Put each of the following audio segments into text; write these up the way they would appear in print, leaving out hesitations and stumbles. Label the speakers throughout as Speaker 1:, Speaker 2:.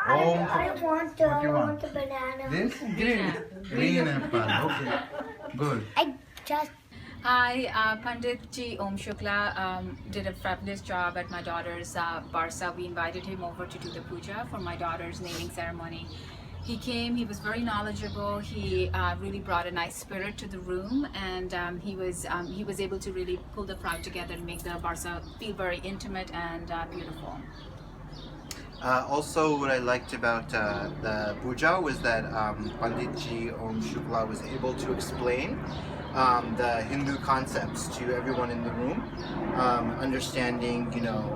Speaker 1: Om.
Speaker 2: I want
Speaker 1: What you want?
Speaker 2: the banana.
Speaker 1: This green apple. Okay, good.
Speaker 2: I just
Speaker 3: Hi, Pandit Ji Om Shukla did a fabulous job at my daughter's Barsa. We invited him over to do the puja for my daughter's naming ceremony. He came, he was very knowledgeable, he really brought a nice spirit to the room, and he was able to really pull the crowd together and make the Barsa feel very intimate and beautiful.
Speaker 4: Also, what I liked about the puja was that Panditji Om Shukla was able to explain the Hindu concepts to everyone in the room, understanding,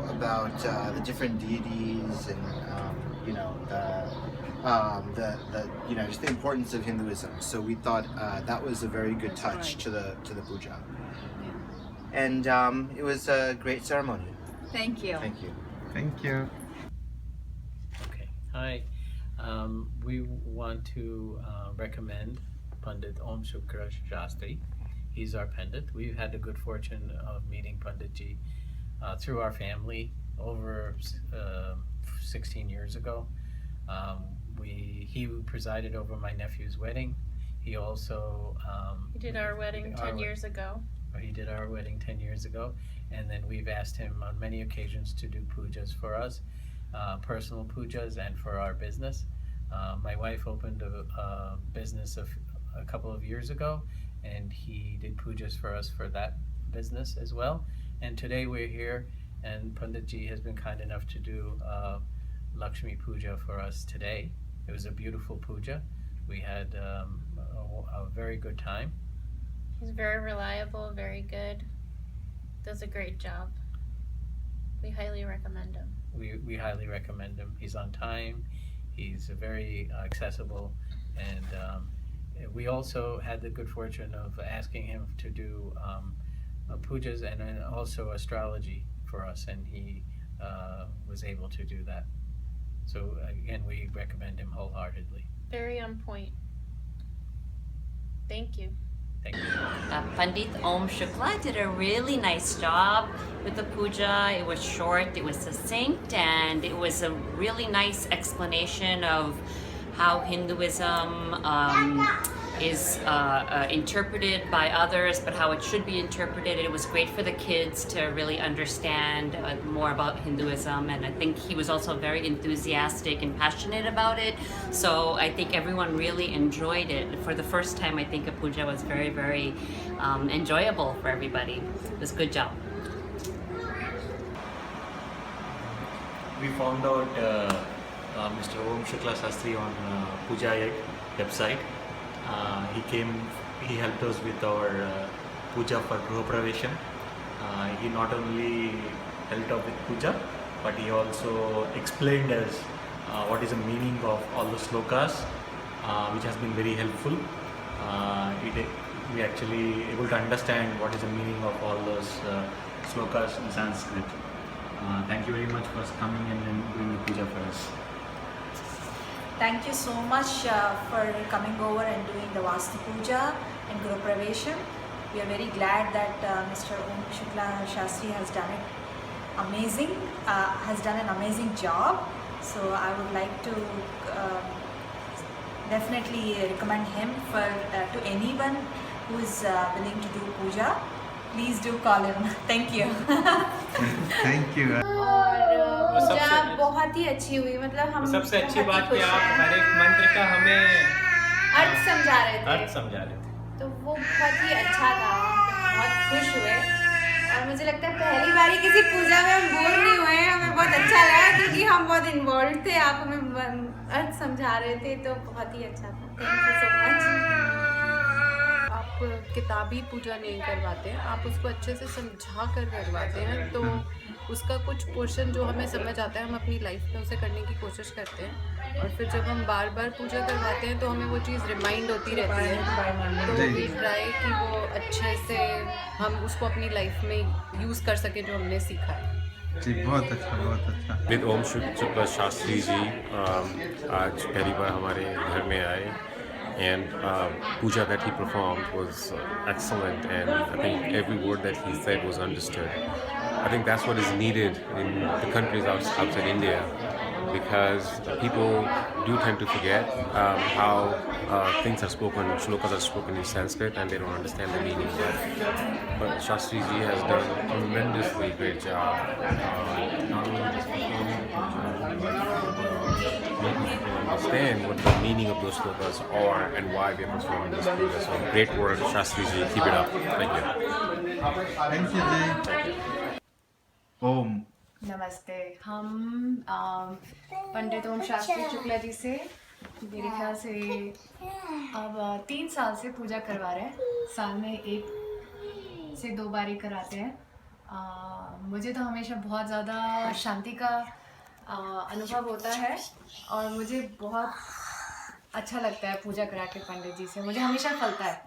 Speaker 4: about the different deities and, just the importance of Hinduism. So we thought that was a very good touch to the puja, and it was a great ceremony.
Speaker 3: Thank you.
Speaker 4: Thank you.
Speaker 1: Thank you.
Speaker 5: Okay, hi. We want to recommend Pandit Om Shukla Shastri. He's our Pandit. We've had the good fortune of meeting Panditji through our family over 16 years ago. He presided over my nephew's wedding. He also
Speaker 6: He did our wedding 10 years ago.
Speaker 5: He did our wedding 10 years ago, and then we've asked him on many occasions to do pujas for us, personal pujas and for our business. My wife opened a business a couple of years ago, and he did pujas for us for that business as well. And today we're here, and Panditji has been kind enough to do Lakshmi Puja for us today. It was a beautiful puja. We had a very good time.
Speaker 6: He's very reliable, very good. Does a great job. We highly recommend him.
Speaker 5: We highly recommend him. He's on time. He's very accessible, and we also had the good fortune of asking him to do pujas and then also astrology for us, and he was able to do that. So again, we recommend him wholeheartedly.
Speaker 6: Very on point. Thank you.
Speaker 5: Thank you.
Speaker 7: Pandit Om Shukla did a really nice job with the puja. It was short, it was succinct, and it was a really nice explanation of how Hinduism is interpreted by others, but how it should be interpreted. It was great for the kids to really understand more about Hinduism, and I think he was also very enthusiastic and passionate about it. So I think everyone really enjoyed it. For the first time, I think a puja was very, very enjoyable for everybody. It was a good job.
Speaker 8: We found out Mr. Om Shukla Shastri on Puja website. He helped us with our puja for Gruha Pravesham. He not only helped out with puja, but he also explained us what is the meaning of all the slokas, which has been very helpful. We actually able to understand what is the meaning of all those slokas in Sanskrit. Thank you very much for coming and doing the puja for us.
Speaker 9: Thank you so much for coming over and doing the Vastu Puja and Guru Pravesham. We are very glad that Mr. Om Shukla Shastri has done an amazing job. So I would like to definitely recommend him to anyone who is willing to do puja. Please do call him. Thank you.
Speaker 1: Thank you.
Speaker 6: और पूजा बहुत ही अच्छी हुई, मतलब हम
Speaker 5: सबसे अच्छी बात कि आप हर एक मंत्र का हमें
Speaker 6: अर्थ समझा रहे थे,
Speaker 5: थे।
Speaker 6: तो वो बहुत ही अच्छा था। बहुत खुश हुए, और मुझे लगता है पहली बारी किसी पूजा में हम बोर नहीं हुए। हमें बहुत अच्छा लगा क्योंकि हम बहुत इन्वॉल्व थे, आप हमें अर्थ समझा रहे थे, तो बहुत ही अच्छा था। Thank you so much.
Speaker 10: आप किताबी पूजा नहीं करवाते हैं, आप उसको अच्छे से समझा कर करवाते हैं, तो उसका कुछ पोर्शन जो हमें समझ आता है हम अपनी लाइफ में उसे करने की कोशिश करते हैं, और फिर जब हम बार बार पूजा करवाते हैं तो हमें वो चीज़ रिमाइंड होती रहती है। तो वी ट्राई कि वो अच्छे से हम उसको अपनी लाइफ में यूज़ कर सकें जो हमने सीखा है।
Speaker 1: जी बहुत अच्छा, बहुत अच्छा।
Speaker 11: पंडित ओम शुक्ला शास्त्री जी आज पहली बार हमारे घर में आए, and puja that he performed was excellent, and I think every word that he said was understood. I think that's what is needed in the countries outside India. because people do tend to forget how things are spoken, shlokas are spoken in Sanskrit, and they don't understand the meaning. But Shastri Ji has done a tremendously great job, not only just performing making people understand what the meaning of those shlokas are and why we are performing this puja. So great work, Shastri Ji. Keep it up. Thank you.
Speaker 1: Thank you, Jay. Om.
Speaker 3: नमस्ते। हम पंडित ओम शास्त्री शुक्ला जी से मेरे ख्याल से अब 3 साल से पूजा करवा रहे हैं। साल में 1 से 2 बार ही कराते हैं। मुझे तो हमेशा बहुत ज़्यादा शांति का अनुभव होता है और मुझे बहुत अच्छा लगता है पूजा करा के पंडित जी से। मुझे हमेशा फलता है।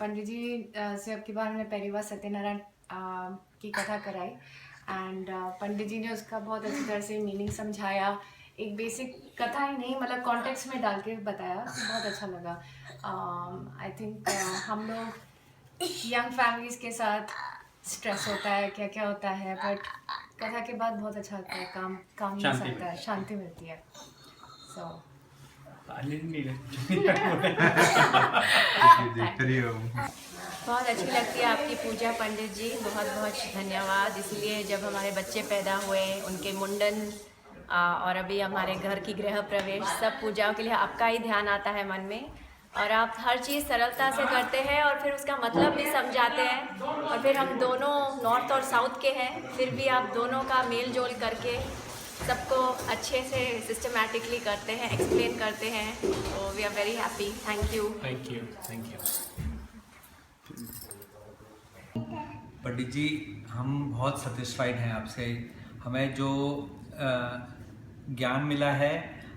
Speaker 3: पंडित जी से अब की बार हमने पहली बार सत्यनारायण की कथा कराई एंड पंडित जी ने उसका बहुत अच्छी तरह से मीनिंग समझाया। एक बेसिक कथा ही नहीं, मतलब कॉन्टेक्स्ट में डाल के बताया, बहुत अच्छा लगा। आई थिंक हम लोग यंग फैमिलीज़ के साथ स्ट्रेस होता है, क्या क्या होता है, बट कथा के बाद बहुत अच्छा लगता है, काम मिल सकता है, शांति मिलती है। सो बहुत अच्छी लगती है आपकी पूजा पंडित जी, बहुत बहुत धन्यवाद। इसलिए जब हमारे बच्चे पैदा हुए, उनके मुंडन और अभी हमारे घर की गृह प्रवेश, सब पूजाओं के लिए आपका ही ध्यान आता है मन में और आप हर चीज़ सरलता से करते हैं और फिर उसका मतलब भी समझाते हैं। और फिर हम दोनों नॉर्थ और साउथ के हैं, फिर भी आप दोनों का मेल जोल करके सबको अच्छे से सिस्टमैटिकली करते हैं, एक्सप्लेन करते हैं। तो we are very happy. Thank you.
Speaker 5: Thank you, thank you.
Speaker 2: Pandit ji, हम बहुत सेटिस्फाइड हैं आपसे। हमें जो ज्ञान मिला है,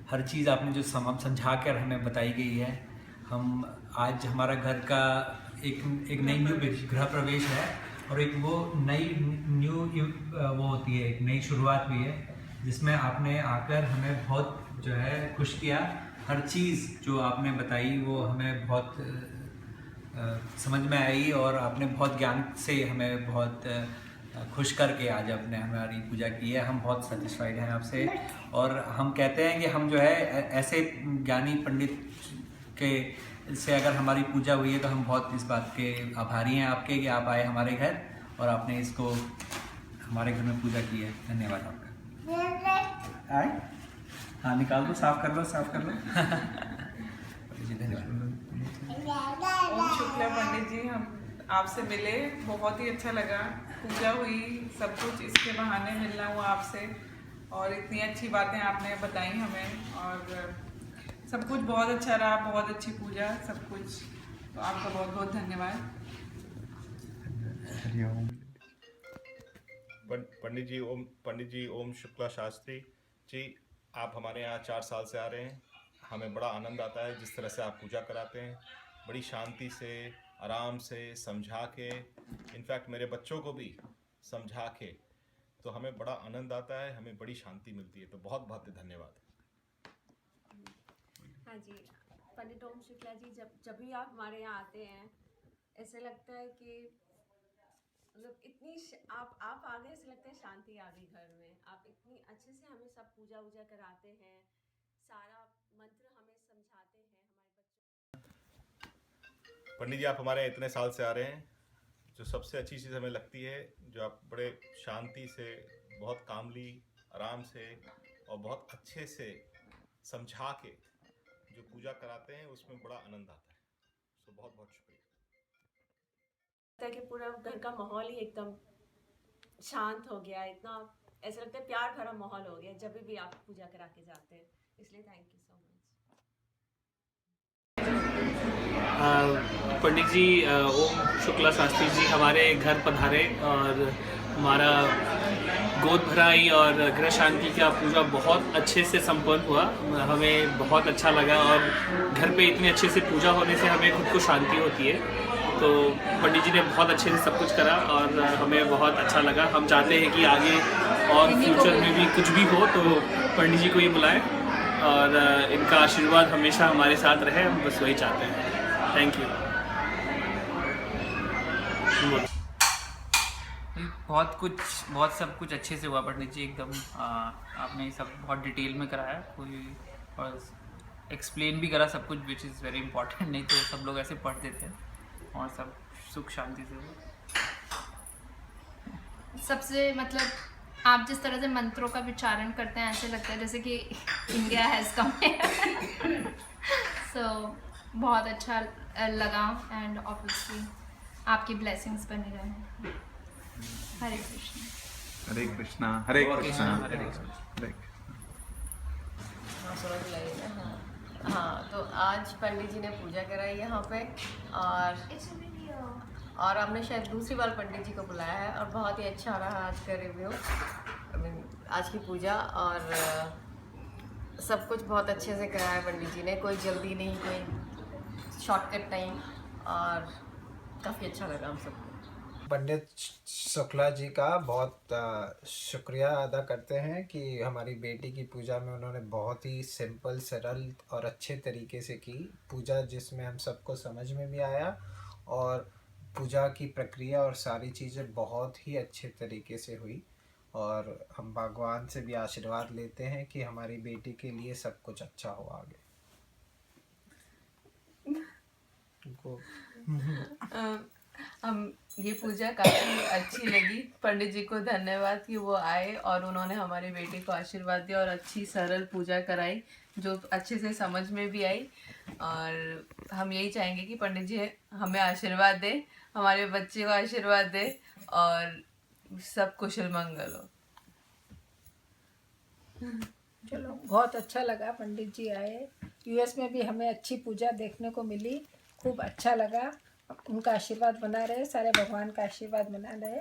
Speaker 2: हर चीज़ आपने जो समझा कर हमें बताई गई है, हम आज हमारा घर का एक नई न्यू गृह प्रवेश है और एक वो नई वो होती है, एक नई शुरुआत हुई है जिसमें आपने आकर हमें बहुत जो है खुश किया। हर चीज़ जो आपने बताई वो हमें बहुत समझ में आई और आपने बहुत ज्ञान से हमें बहुत खुश करके आज आपने हमारी पूजा की है। हम बहुत सेटिस्फाइड हैं आपसे और हम कहते हैं कि हम जो है ऐसे ज्ञानी पंडित के से अगर हमारी पूजा हुई है तो हम बहुत इस बात के आभारी हैं आपके कि आप आए हमारे घर और आपने इसको हमारे घर में पूजा की है। धन्यवाद आपका। आए, हाँ निकाल दो, साफ कर लो, साफ कर लो। जी धन्यवाद।
Speaker 12: ओम शुक्ला पंडित जी, हम आपसे मिले, बहुत ही अच्छा लगा। पूजा हुई, सब कुछ इसके बहाने मिलना हुआ आपसे और इतनी अच्छी बातें आपने बताई हमें और सब कुछ बहुत अच्छा रहा, बहुत अच्छी पूजा, सब कुछ। तो आपका बहुत बहुत धन्यवाद।
Speaker 13: पंडित जी ओम शुक्ला शास्त्री जी, आप हमारे यहाँ 4 साल से आ रहे हैं। हमें बड़ा आनंद आता है जिस तरह से आप पूजा कराते हैं, बड़ी शांति से, आराम से समझा के, इनफैक्ट मेरे बच्चों को भी समझा के, तो हमें बड़ा आनंद आता है, हमें बड़ी शांति मिलती है। तो बहुत बहुत धन्यवाद।
Speaker 6: हाँ जी, पंडित ओम शुक्ला जी, जब भी आप हमारे यहाँ आते हैं ऐसे लगता है कि मतलब इतनी आप आ गए, ऐसे लगता है शांति आ गई घर में। आप इतनी अच्छे से हमें सब पूजा वूजा कराते हैं, सारा मंत्र हमें समझाते हैं।
Speaker 13: पंडित जी, आप हमारे यहाँ इतने साल से आ रहे हैं, जो सबसे अच्छी चीज़ हमें लगती है, जो आप बड़े शांति से, बहुत कामली, आराम से और बहुत अच्छे से समझा के जो पूजा कराते हैं, उसमें बड़ा आनंद आता है। सो बहुत बहुत शुक्रिया।
Speaker 6: कि पूरा घर का माहौल ही एकदम शांत हो गया, इतना ऐसा लगता है प्यार भरा माहौल हो गया जब भी आप पूजा करा के जाते हैं। इसलिए थैंक यू सो मच।
Speaker 14: पंडित जी ओम शुक्ला शास्त्री जी हमारे घर पधारे और हमारा गोद भराई और गृह शांति का पूजा बहुत अच्छे से संपन्न हुआ। हमें बहुत अच्छा लगा और घर पे इतने अच्छे से पूजा होने से हमें खुद को शांति होती है। तो पंडित जी ने बहुत अच्छे से सब कुछ करा और हमें बहुत अच्छा लगा। हम चाहते हैं कि आगे और फ्यूचर में भी कुछ भी हो तो पंडित जी को ये बुलाएं और इनका आशीर्वाद हमेशा हमारे साथ रहे, हम बस वही चाहते हैं। Thank you.
Speaker 15: बहुत सब कुछ अच्छे से हुआ पंडित जी, एकदम आपने सब बहुत डिटेल में कराया, कोई और एक्सप्लेन भी करा सब कुछ, विच इज़ वेरी इंपॉर्टेंट, नहीं तो सब लोग ऐसे पढ़ देते हैं और सब सुख शांति से हुआ।
Speaker 16: सबसे मतलब आप जिस तरह से मंत्रों का विचारण करते हैं ऐसे लगता है जैसे कि इंडिया हैज़ कम सो बहुत अच्छा लगा एंड ऑब्वियसली आपकी ब्लेसिंग्स बनी रहे। हरे कृष्ण।
Speaker 1: हरे कृष्णा। हरे कृष्णा। हरे कृष्णा।
Speaker 17: हाँ, तो आज पंडित जी ने पूजा कराई यहाँ पे और हमने शायद दूसरी बार पंडित जी को बुलाया है और बहुत ही अच्छा रहा आज का रिव्यू, आज की पूजा, और सब कुछ बहुत अच्छे से कराया है पंडित जी ने, कोई जल्दी नहीं, कोई शॉर्टकट नहीं, और काफ़ी अच्छा लगा हम सबको।
Speaker 18: पंडित शुक्ला जी का बहुत शुक्रिया अदा करते हैं कि हमारी बेटी की पूजा में उन्होंने बहुत ही सिंपल, सरल और अच्छे तरीके से की पूजा, जिसमें हम सबको समझ में भी आया, और पूजा की प्रक्रिया और सारी चीज़ें बहुत ही अच्छे तरीके से हुई, और हम भगवान से भी आशीर्वाद लेते हैं कि हमारी बेटी के लिए सब कुछ अच्छा हो आगे।
Speaker 12: हम ये पूजा काफ़ी अच्छी लगी, पंडित जी को धन्यवाद कि वो आए और उन्होंने हमारी बेटी को आशीर्वाद दिया और अच्छी सरल पूजा कराई जो अच्छे से समझ में भी आई, और हम यही चाहेंगे कि पंडित जी हमें आशीर्वाद दे, हमारे बच्चे को आशीर्वाद दे और सब कुशल मंगल हो।
Speaker 19: चलो बहुत अच्छा लगा, पंडित जी आए, यूएस में भी हमें अच्छी पूजा देखने को मिली, खूब अच्छा लगा, उनका आशीर्वाद बना रहे, सारे भगवान का आशीर्वाद बना रहे,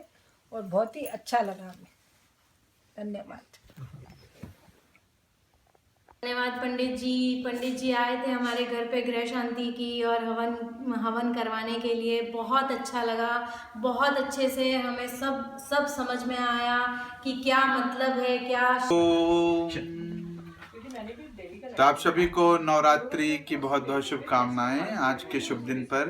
Speaker 19: और बहुत ही अच्छा लगा हमें। धन्यवाद।
Speaker 6: धन्यवाद पंडित जी आए थे हमारे घर पे गृह शांति की और हवन करवाने के लिए, बहुत अच्छा लगा, बहुत अच्छे से हमें सब समझ में आया कि क्या मतलब है, क्या।
Speaker 1: तो आप सभी को नवरात्रि की बहुत बहुत शुभकामनाएं। आज के शुभ दिन पर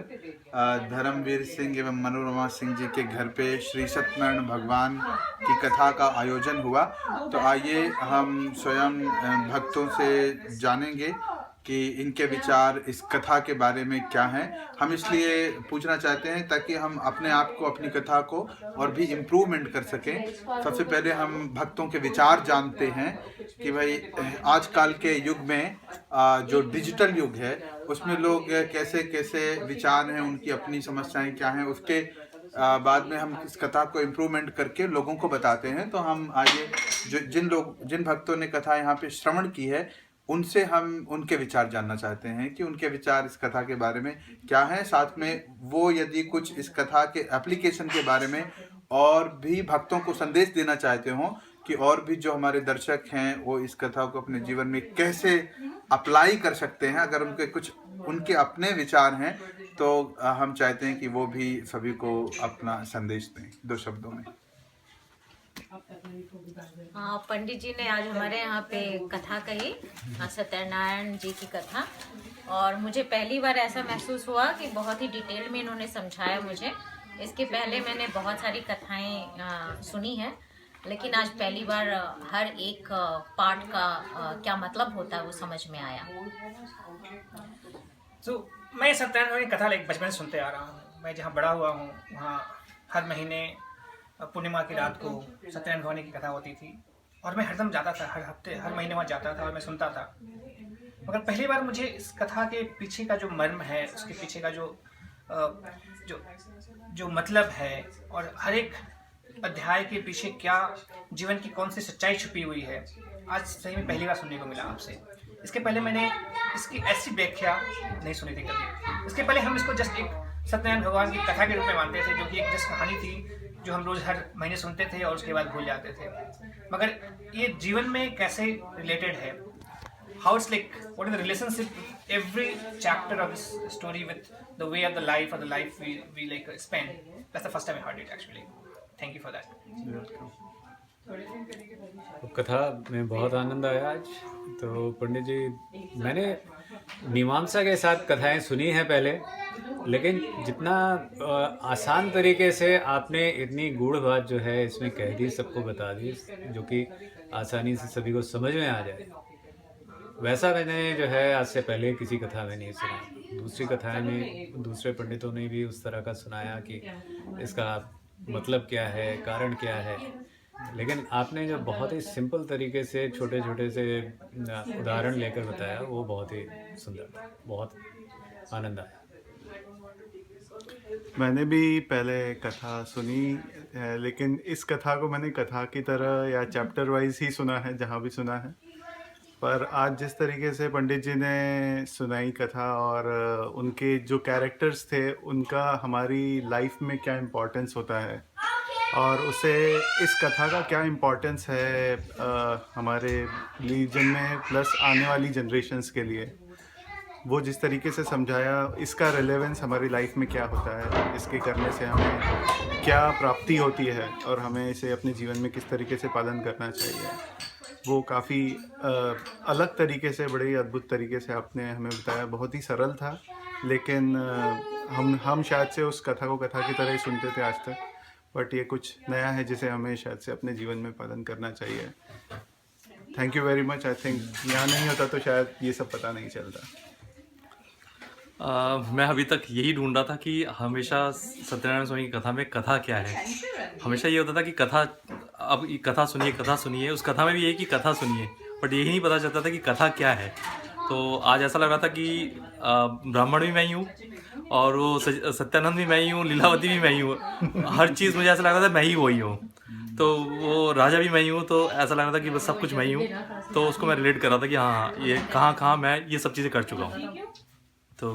Speaker 1: धर्मवीर सिंह एवं मनोरमा सिंह जी के घर पे श्री सत्यनारायण भगवान की कथा का आयोजन हुआ। तो आइए हम स्वयं भक्तों से जानेंगे कि इनके विचार इस कथा के बारे में क्या हैं। हम इसलिए पूछना चाहते हैं ताकि हम अपने आप को, अपनी कथा को और भी इम्प्रूवमेंट कर सकें। सबसे पहले हम भक्तों के विचार जानते हैं कि भाई आजकल के युग में जो डिजिटल युग है उसमें लोग कैसे कैसे विचार हैं, उनकी अपनी समस्याएं क्या हैं, उसके बाद में हम इस कथा को इम्प्रूवमेंट करके लोगों को बताते हैं। तो हम आइए जिन भक्तों ने कथा यहाँ पे श्रवण की है उनसे हम उनके विचार जानना चाहते हैं कि उनके विचार इस कथा के बारे में क्या हैं। साथ में वो यदि कुछ इस कथा के एप्लीकेशन के बारे में और भी भक्तों को संदेश देना चाहते हों कि और भी जो हमारे दर्शक हैं वो इस कथा को अपने जीवन में कैसे अप्लाई कर सकते हैं, अगर उनके कुछ उनके अपने विचार हैं तो हम चाहते हैं कि वो भी सभी को अपना संदेश दें 2 शब्दों में।
Speaker 7: हाँ, पंडित जी ने आज हमारे यहाँ पे कथा कही, सत्यनारायण जी की कथा, और मुझे पहली बार ऐसा महसूस हुआ कि बहुत ही डिटेल में इन्होंने समझाया मुझे। इसके पहले मैंने बहुत सारी कथाएं सुनी हैं, लेकिन आज पहली बार हर एक पार्ट का क्या मतलब होता है वो समझ में आया।
Speaker 20: तो मैं सत्यनारायण की कथा बचपन से सुनते आ रहा हूँ। मैं जहाँ बड़ा हुआ हूँ वहाँ हर महीने पूर्णिमा की रात को सत्यनारायण भगवान की कथा होती थी और मैं हरदम जाता था, हर हफ्ते हर महीने वहाँ जाता था और मैं सुनता था। मगर पहली बार मुझे इस कथा के पीछे का जो मर्म है, उसके पीछे का जो मतलब है और हर एक अध्याय के पीछे क्या जीवन की कौन सी सच्चाई छुपी हुई है, आज सही में पहली बार सुनने को मिला आपसे। इसके पहले मैंने इसकी ऐसी व्याख्या नहीं सुनी थी कभी। इसके पहले हम इसको जस्ट एक सत्यनारायण भगवान की कथा के रूप में मानते थे, जो कि एक जस्ट कहानी थी जो हम रोज़ हर महीने सुनते थे और उसके बाद भूल जाते थे। मगर ये जीवन में कैसे रिलेटेड है, how it's like what is the relationship every chapter of this story with the way of the life और the life we like spend, that's the first time I heard it actually. Thank you for that.
Speaker 21: कथा में बहुत आनंद आया आज। तो पंडित जी, मैंने मीमांसा के साथ कथाएं सुनी हैं पहले, लेकिन जितना आसान तरीके से आपने इतनी गूढ़ बात जो है इसमें कह दी, सबको बता दी, जो कि आसानी से सभी को समझ में आ जाए, वैसा मैंने जो है आज से पहले किसी कथा में नहीं सुना। दूसरी कथाएं में दूसरे पंडितों ने भी उस तरह का सुनाया कि इसका मतलब क्या है, कारण क्या है, लेकिन आपने जो बहुत ही सिंपल तरीके से छोटे छोटे से उदाहरण लेकर बताया वो बहुत ही सुंदर था, बहुत आनंद आया।
Speaker 1: मैंने भी पहले कथा सुनी है, लेकिन इस कथा को मैंने कथा की तरह या चैप्टर वाइज ही सुना है जहाँ भी सुना है। पर आज जिस तरीके से पंडित जी ने सुनाई कथा और उनके जो कैरेक्टर्स थे उनका हमारी लाइफ में क्या इम्पोर्टेंस होता है और उसे इस कथा का क्या इम्पोर्टेंस है हमारे रिलीजन में प्लस आने वाली जनरेशन्स के लिए, वो जिस तरीके से समझाया, इसका रेलेवेंस हमारी लाइफ में क्या होता है, इसके करने से हमें क्या प्राप्ति होती है और हमें इसे अपने जीवन में किस तरीके से पालन करना चाहिए, वो काफ़ी अलग तरीके से, बड़े ही अद्भुत तरीके से आपने हमें बताया। बहुत ही सरल था, लेकिन हम शायद से उस कथा को कथा की तरह ही सुनते थे आज तक, बट ये कुछ नया है जिसे हमें शायद से अपने जीवन में पालन करना चाहिए। Thank you very much. I think यहाँ नहीं होता तो शायद ये सब पता नहीं चलता।
Speaker 22: मैं अभी तक यही ढूंढ रहा था कि हमेशा सत्यनारायण स्वामी की कथा में कथा क्या है। हमेशा ये होता था कि कथा, अब कथा सुनिए, उस कथा में भी यही कि कथा सुनिए, बट यही नहीं पता चलता था कि कथा क्या है। तो आज ऐसा लग रहा था कि ब्राह्मण भी मैं ही हूँ और वो सत्यानंद भी मैं ही हूँ, लीलावती भी मैं ही हूँ, हर चीज़ मुझे ऐसा लग रहा था मैं ही वही हूँ। तो वो राजा भी मैं ही हूँ, तो ऐसा लग रहा था कि बस सब कुछ मैं ही हूँ। तो उसको मैं रिलेट कर रहा था कि हाँ ये कहाँ मैं ये सब चीज़ें कर चुका हूँ। तो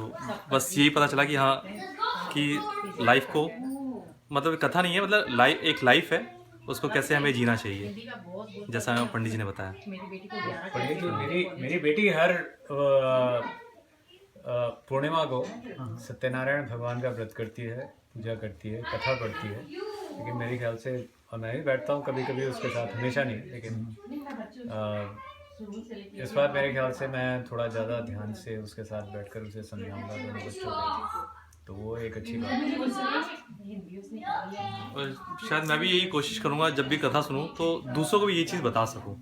Speaker 22: बस यही पता चला कि हाँ कि लाइफ को, मतलब कथा नहीं है, मतलब एक लाइफ है, उसको कैसे हमें जीना चाहिए, जैसा पंडित जी ने बताया।
Speaker 21: पंडित जी, मेरी बेटी हर पूर्णिमा को सत्यनारायण भगवान का व्रत करती है, पूजा करती है, कथा पढ़ती है। लेकिन मेरे ख्याल से, और मैं भी बैठता हूँ कभी कभी उसके साथ, हमेशा नहीं, लेकिन इस बार मेरे ख्याल से मैं थोड़ा ज़्यादा ध्यान से उसके साथ बैठकर उसे समझाऊंगा दोनों बच्चों को, तो वो एक अच्छी बात है।
Speaker 22: और शायद मैं भी यही कोशिश करूँगा जब भी कथा सुनूँ तो दूसरों को भी ये चीज़ बता सकूँ,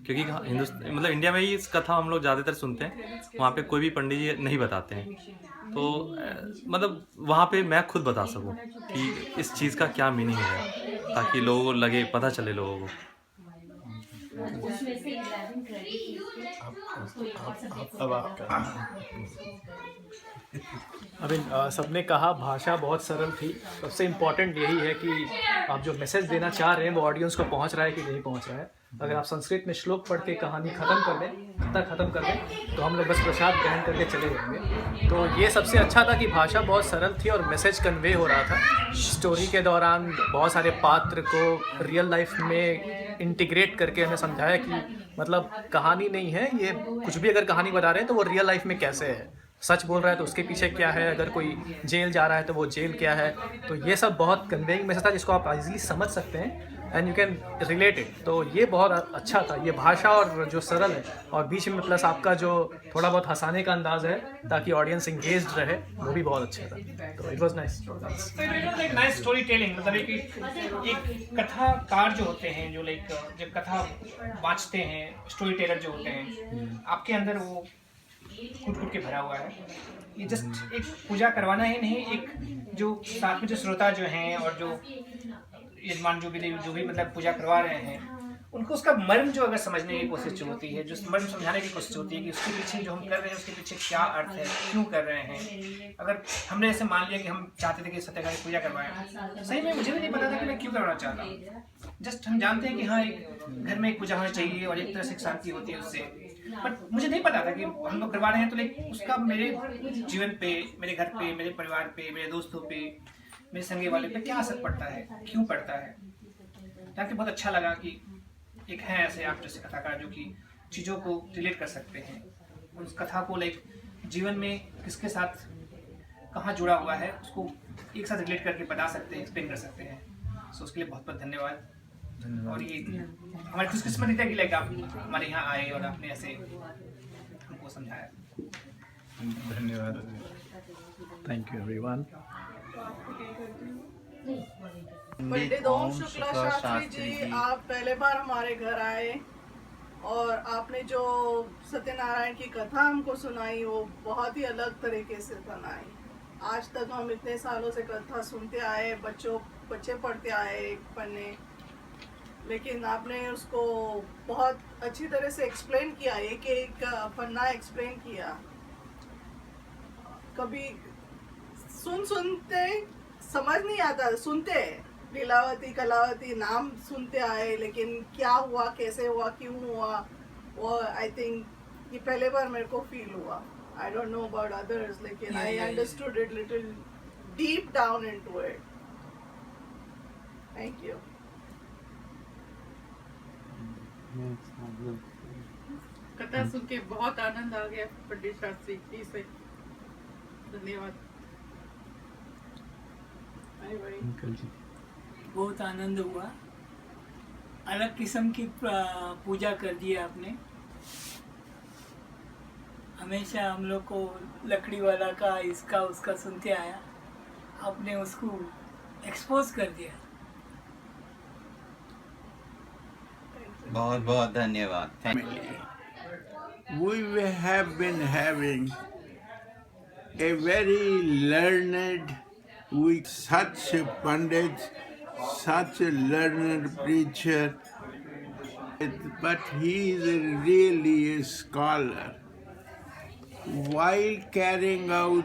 Speaker 22: क्योंकि हिंदुस्तान, मतलब इंडिया में ही इस कथा हम लोग ज़्यादातर सुनते हैं, वहाँ पे कोई भी पंडित जी नहीं बताते हैं। तो मतलब वहाँ पे मैं खुद बता सकूँ कि इस चीज़ का क्या मीनिंग है, ताकि लोगों को लगे, पता चले लोगों को।
Speaker 23: अब अभी सबने कहा भाषा बहुत सरल थी। सबसे इम्पोर्टेंट यही है कि आप जो मैसेज देना चाह रहे हैं वो ऑडियंस को पहुंच रहा है कि नहीं पहुंच रहा है। अगर आप संस्कृत में श्लोक पढ़ के कहानी ख़त्म कर दें, कथा ख़त्म कर दें, तो हम लोग बस प्रसाद ग्रहण करके चले जाएंगे। तो ये सबसे अच्छा था कि भाषा बहुत सरल थी और मैसेज कन्वे हो रहा था। स्टोरी के दौरान बहुत सारे पात्र को रियल लाइफ में इंटीग्रेट करके हमें समझाया कि मतलब कहानी नहीं है ये, कुछ भी अगर कहानी बता रहे हैं तो वो रियल लाइफ में कैसे है, सच बोल रहा है तो उसके पीछे क्या है, अगर कोई जेल जा रहा है तो वो जेल क्या है। तो ये सब बहुत कन्वेइंग मैसेज था जिसको आप इजीली समझ सकते हैं and you can relate it. तो ये बहुत अच्छा था, ये भाषा और जो सरल है, और बीच में प्लस आपका जो थोड़ा बहुत हंसाने का अंदाज है ताकि ऑडियंस इंगेज्ड रहे, वो भी बहुत अच्छा था। तो it was nice.
Speaker 20: Nice story telling, मतलब एक कथाकार जो होते हैं, जो लाइक जब कथा वाचते हैं, स्टोरी टेलर जो होते हैं, आपके अंदर वो कूट के भरा हुआ है। ये जस्ट एक पूजा करवाना ही नहीं, एक जो साथ में जो श्रोता जो हैं और जो यजमान जो भी मतलब पूजा करवा रहे हैं, उनको उसका मर्म जो अगर समझने की कोशिश होती है, जो मर्म समझाने की कोशिश होती है कि उसके पीछे जो हम कर रहे हैं उसके पीछे क्या अर्थ है, क्यों कर रहे हैं। अगर हमने ऐसे मान लिया कि हम चाहते थे कि सत्यनारायण की पूजा करवाएं, सही में मुझे भी नहीं पता था कि मैं क्यों करवाना चाहता हूँ। जस्ट हम जानते हैं कि हाँ एक घर में एक पूजा होनी चाहिए और एक तरह से शांति होती है उससे, बट मुझे नहीं पता था कि हम लोग करवा रहे हैं तो लाइक उसका मेरे जीवन पे, मेरे घर पे, मेरे परिवार पे, मेरे दोस्तों पे, मेरे संगे वाले पे क्या असर पड़ता है, क्यों पड़ता है। ताकि बहुत अच्छा लगा कि एक है ऐसे आप जैसे कथाकार जो कि चीज़ों को रिलेट कर सकते हैं, उस कथा को लाइक जीवन में किसके साथ कहाँ जुड़ा हुआ है उसको एक साथ रिलेट करके बता सकते हैं, एक्सप्लेन कर सकते हैं। सो उसके लिए बहुत बहुत धन्यवाद। और ये हमारी खुशकिस्मती है कि लाइक आप हमारे यहाँ आए और आपने ऐसे हमको समझाया।
Speaker 1: धन्यवाद।
Speaker 23: Thank you everyone.
Speaker 4: Pandit Om Shukla Shastri ji, आप पहले बार हमारे घर आए और आपने जो सत्यनारायण की कथा हमको सुनाई वो बहुत ही अलग तरीके से सुनाई। आज तक हम इतने सालों से कथा सुनते आए, बच्चे पढ़ते आए पन्ने, लेकिन आपने उसको बहुत अच्छी तरह से एक्सप्लेन किया, एक एक पन्ना एक्सप्लेन किया। कभी सुनते समझ नहीं आता, सुनते लीलावती कलावती नाम सुनते आए, लेकिन क्या हुआ, कैसे हुआ, क्यों हुआ, वो आई थिंक ये पहले बार मेरे को फील हुआ। I don't know about others, लेकिन I understood it little deep down into it. Thank you.
Speaker 12: कथा सुन के बहुत आनंद आ गया पंडित शास्त्री जी से। धन्यवाद।
Speaker 8: बहुत आनंद हुआ, अलग किस्म की पूजा कर दी आपने। हमेशा हम लोग को लकड़ी वाला का इसका उसका सुनते आया, आपने उसको एक्सपोज कर दिया।
Speaker 9: बहुत बहुत धन्यवाद।
Speaker 24: We have been having a very learned, with such a pandit, such a learned preacher, but he is really a scholar. While carrying out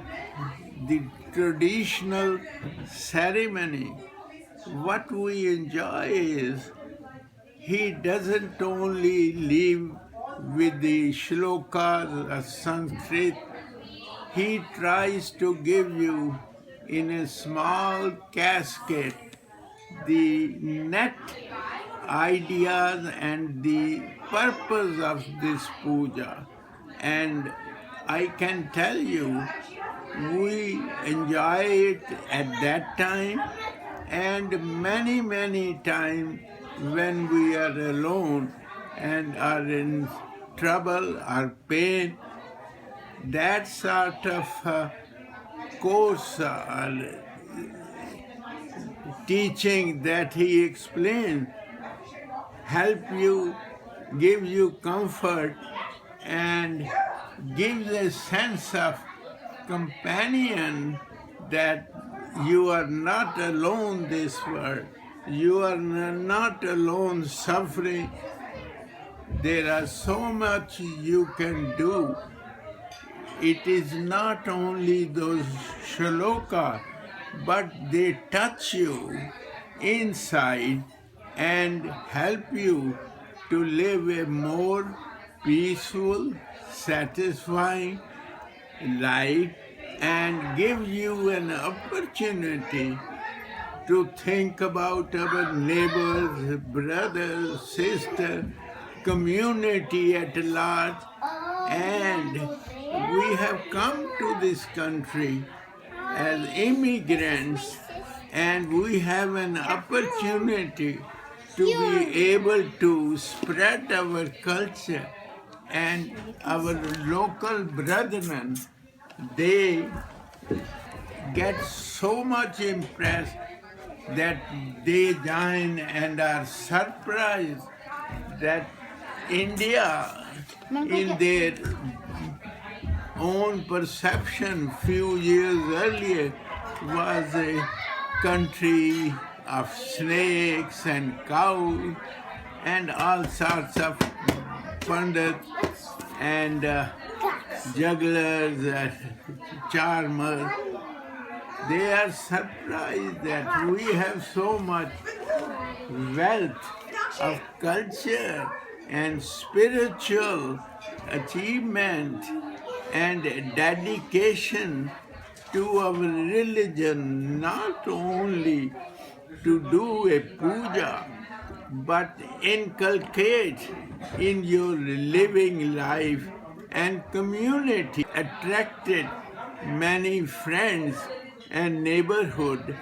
Speaker 24: the traditional ceremony, what we enjoy is he doesn't only live with the shlokas or Sanskrit, he tries to give you in a small casket the net ideas and the purpose of this puja. And I can tell you, we enjoy it at that time and many times when we are alone and are in trouble or pain. That sort of course or teaching that he explained help you, give you comfort and gives a sense of companion that you are not alone this world. You are not alone suffering. There are so much you can do. It is not only those shlokas, but they touch you inside and help you to live a more peaceful, satisfying life and give you an opportunity to think about our neighbors, brothers, sisters, community at large. And we have come to this country as immigrants, and we have an opportunity to be able to spread our culture. And our local brethren, they get so much impressed that they join and are surprised that India, in their own perception few years earlier, was a country of snakes and cows and all sorts of pundits and jugglers and charmers. They are surprised that we have so much wealth of culture and spiritual achievement and dedication to our religion, not only to do a puja, but inculcate in your living life and community. Attracted many friends and neighborhood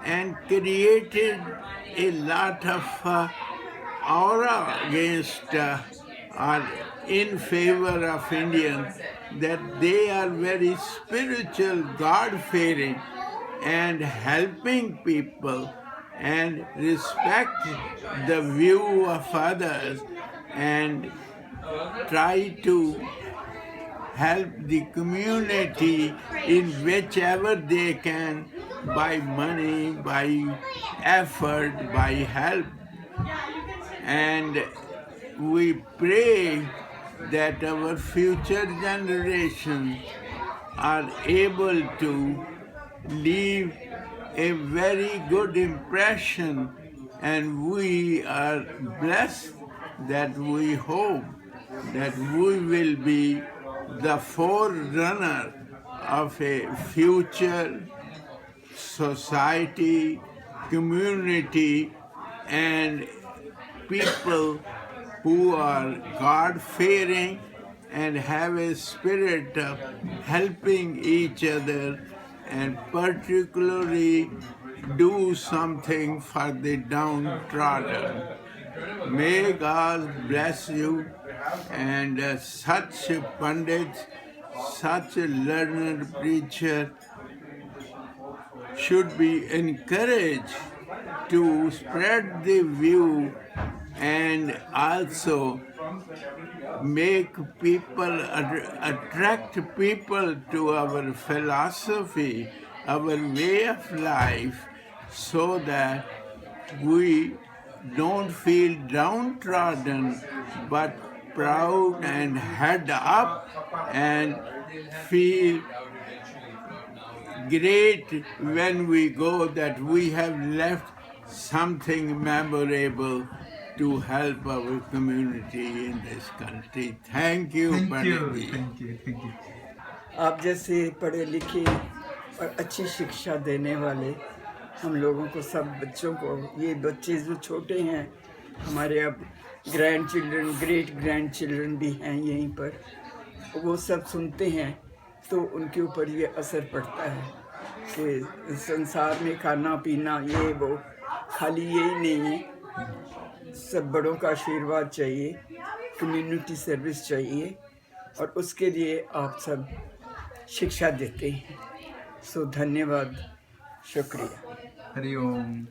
Speaker 24: and created a lot of aura against are in favor of Indians, that they are very spiritual, God-fearing, and helping people, and respect the view of others, and try to help the community in whichever they can, by money, by effort, by help. And we pray that our future generations are able to leave a very good impression, and we are blessed that we hope that we will be the forerunner of a future society, community, and people who are God-fearing and have a spirit of helping each other, and particularly do something for the downtrodden. May God bless you, and such a Pandit, such a learned preacher should be encouraged to spread the view and also make people, attract people to our philosophy, our way of life, so that we don't feel downtrodden, but proud and head up, and feel great when we go that we have left something memorable to help our community in this country. Thank you, Pandit ji.
Speaker 3: Thank you. आप जैसे पढ़े लिखे और अच्छी शिक्षा देने वाले हम लोगों को, सब बच्चों को, ये बच्चे जो छोटे हैं हमारे, अब grand children, great grand children भी हैं यहीं पर, वो सब सुनते हैं तो उनके ऊपर ये असर पड़ता है कि संसार में खाना पीना ये वो खाली यही नहीं है, सब बड़ों का आशीर्वाद चाहिए, कम्युनिटी सर्विस चाहिए, और उसके लिए आप सब शिक्षा देते हैं। सो धन्यवाद, शुक्रिया।
Speaker 1: हरि ओम।